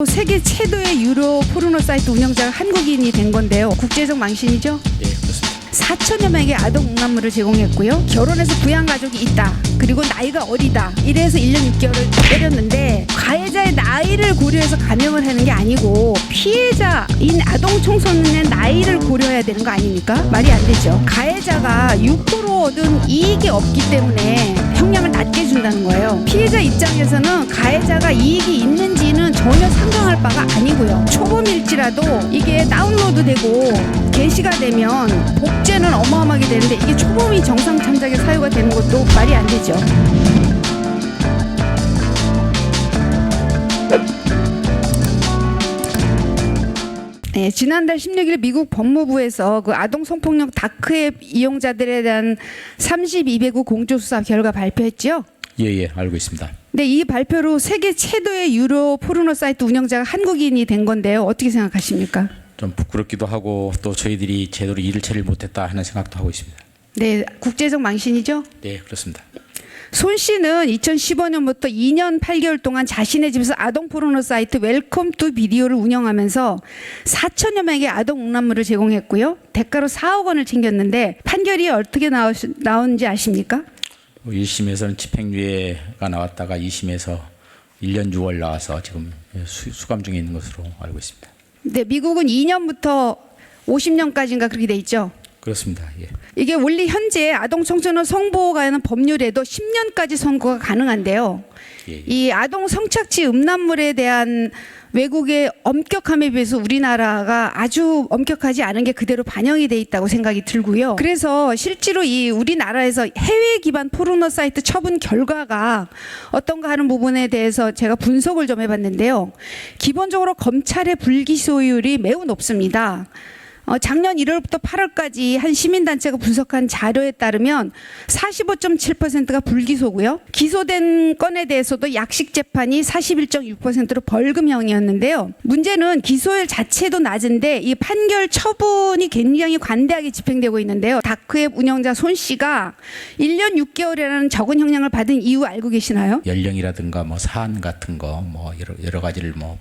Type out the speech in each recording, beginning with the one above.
세계 최대의 유료 포르노 사이트 운영자가 한국인이 된 건데요. 국제적 망신이죠? 예, 그렇습니다. 4천여 명에게 아동 음란물을 제공했고요. 결혼해서 부양 가족이 있다. 그리고 나이가 어리다. 이래서 1년 6개월을 때렸는데 가해자의 나이를 고려해서 감형을 하는 게 아니고 피해자인 아동 청소년의 나이를 고려해야 되는 거 아닙니까? 말이 안 되죠. 가해자가 유포로 얻은 이익이 없기 때문에 형량을 낮게 준다는 거예요. 피해자 입장에서는 가해자가 이익이 있는지는 전혀 상관할 바가 아니고요. 초범일지라도 이게 다운로드되고 게시가 되면 복제는 어마어마하게 되는데 이게 초범이 정상 참작에 사유가 되는 것도 말이 안 되죠. 네, 지난달 16일 미국 법무부에서 그 아동 성폭력 다크앱 이용자들에 대한 32개국 공조수사 결과 발표했죠. 예, 알고 있습니다. 네, 이 발표로 세계 최대의 유료 포르노 사이트 운영자가 한국인이 된 건데요. 어떻게 생각하십니까? 좀 부끄럽기도 하고 또 저희들이 제대로 일을 처리를 못했다 하는 생각도 하고 있습니다. 네, 국제적 망신이죠. 네, 그렇습니다. 손 씨는 2015년부터 2년 8개월 동안 자신의 집에서 아동 포르노 사이트 웰컴 투 비디오를 운영하면서 4천여 명에게 아동 음란물을 제공했고요. 대가로 4억 원을 챙겼는데 판결이 어떻게 나온지 아십니까? 1심에서는 집행유예가 나왔다가 2심에서 1년 6월 나와서 지금 수감 중에 있는 것으로 알고 있습니다. 네, 미국은 2년부터 50년까지인가 그렇게 돼 있죠. 그렇습니다. 예. 이게 원래 현재 아동 청소년 성보호에 관한 법률에도 10년까지 선고가 가능한데요. 예. 이 아동 성착취 음란물에 대한 외국의 엄격함에 비해서 우리나라가 아주 엄격하지 않은 게 그대로 반영이 돼 있다고 생각이 들고요. 그래서 실제로 이 우리나라에서 해외 기반 포르노 사이트 처분 결과가 어떤가 하는 부분에 대해서 제가 분석을 좀 해봤는데요. 기본적으로 검찰의 불기소율이 매우 높습니다. 작년 1월부터 8월까지 한 시민단체가 분석한 자료에 따르면 45.7%가 불기소고요. 기소된 건에 대해서도 약식 재판이 41.6%로 벌금형이었는데요. 문제는 기소율 자체도 낮은데 이 판결 처분이 굉장히 관대하게 집행되고 있는데요. 다크앱 운영자 손 씨가 1년 6개월이라는 적은 형량을 받은 이유 알고 계시나요? 연령이라든가 뭐 사안 같은 거 뭐 여러 가지를 뭐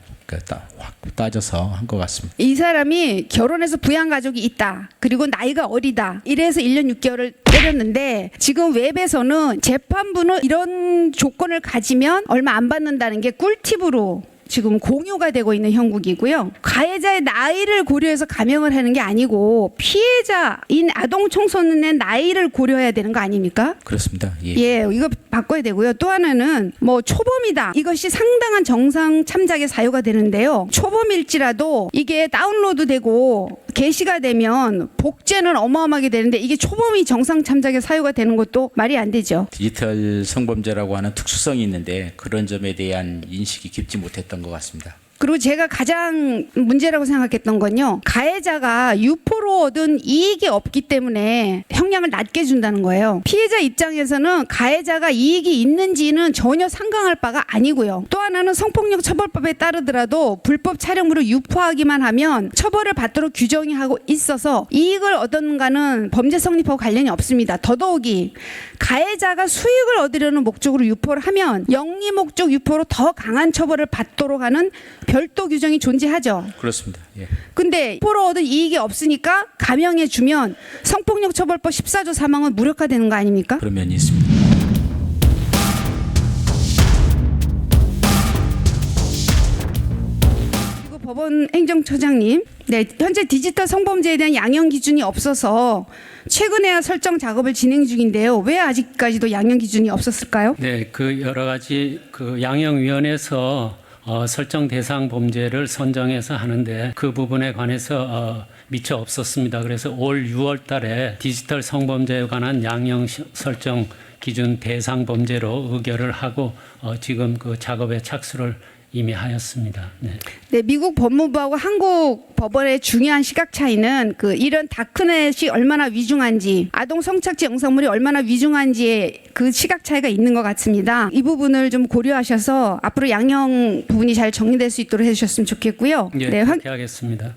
확 따져서 한 것 같습니다. 이 사람이 결혼해서 부양 가족이 있다. 그리고 나이가 어리다. 이래서 1년 6개월을 때렸는데 지금 웹에서는 재판부는 이런 조건을 가지면 얼마 안 받는다는 게 꿀팁으로 지금 공유가 되고 있는 형국이고요. 가해자의 나이를 고려해서 감형을 하는 게 아니고 피해자인 아동 청소년의 나이를 고려해야 되는 거 아닙니까? 그렇습니다. 예. 예, 이거 바꿔야 되고요. 또 하나는 뭐 초범이다. 이것이 상당한 정상 참작의 사유가 되는데요. 초범일지라도 이게 다운로드되고 게시가 되면 복제는 어마어마하게 되는데 이게 초범이 정상 참작의 사유가 되는 것도 말이 안 되죠. 디지털 성범죄라고 하는 특수성이 있는데 그런 점에 대한 인식이 깊지 못했던 것 같습니다. 그리고 제가 가장 문제라고 생각했던 건요. 가해자가 유포로 얻은 이익이 없기 때문에 형량을 낮게 준다는 거예요. 피해자 입장에서는 가해자가 이익이 있는지는 전혀 상관할 바가 아니고요. 또 하나는 성폭력 처벌법에 따르더라도 불법 촬영물을 유포하기만 하면 처벌을 받도록 규정이 하고 있어서 이익을 얻었는가는 범죄 성립하고 관련이 없습니다. 더더욱이 가해자가 수익을 얻으려는 목적으로 유포를 하면 영리 목적 유포로 더 강한 처벌을 받도록 하는 별도 규정이 존재하죠. 그렇습니다. 예. 근데 유포로 얻은 이익이 없으니까 감형해 주면 성폭력 처벌법 14조 3항은 무력화되는 거 아닙니까? 그런 면이 있습니다. 그리고 법원 행정처장님, 네, 현재 디지털 성범죄에 대한 양형 기준이 없어서 최근에야 설정 작업을 진행 중인데요. 왜 아직까지도 양형 기준이 없었을까요? 네, 그 여러 가지 그 양형위원회에서 설정 대상 범죄를 선정해서 하는데 그 부분에 관해서 미처 없었습니다. 그래서 올 6월 달에 디지털 성범죄에 관한 양형 설정 기준 대상 범죄로 의결을 하고 지금 그 작업에 착수를 이미 하였습니다. 네. 네, 미국 법무부하고 한국 법원의 중요한 시각 차이는 그 이런 다크넷이 얼마나 위중한지, 아동 성착취 영상물이 얼마나 위중한지의 그 시각 차이가 있는 것 같습니다. 이 부분을 좀 고려하셔서 앞으로 양형 부분이 잘 정리될 수 있도록 해주셨으면 좋겠고요. 예, 네, 그렇게 하겠습니다.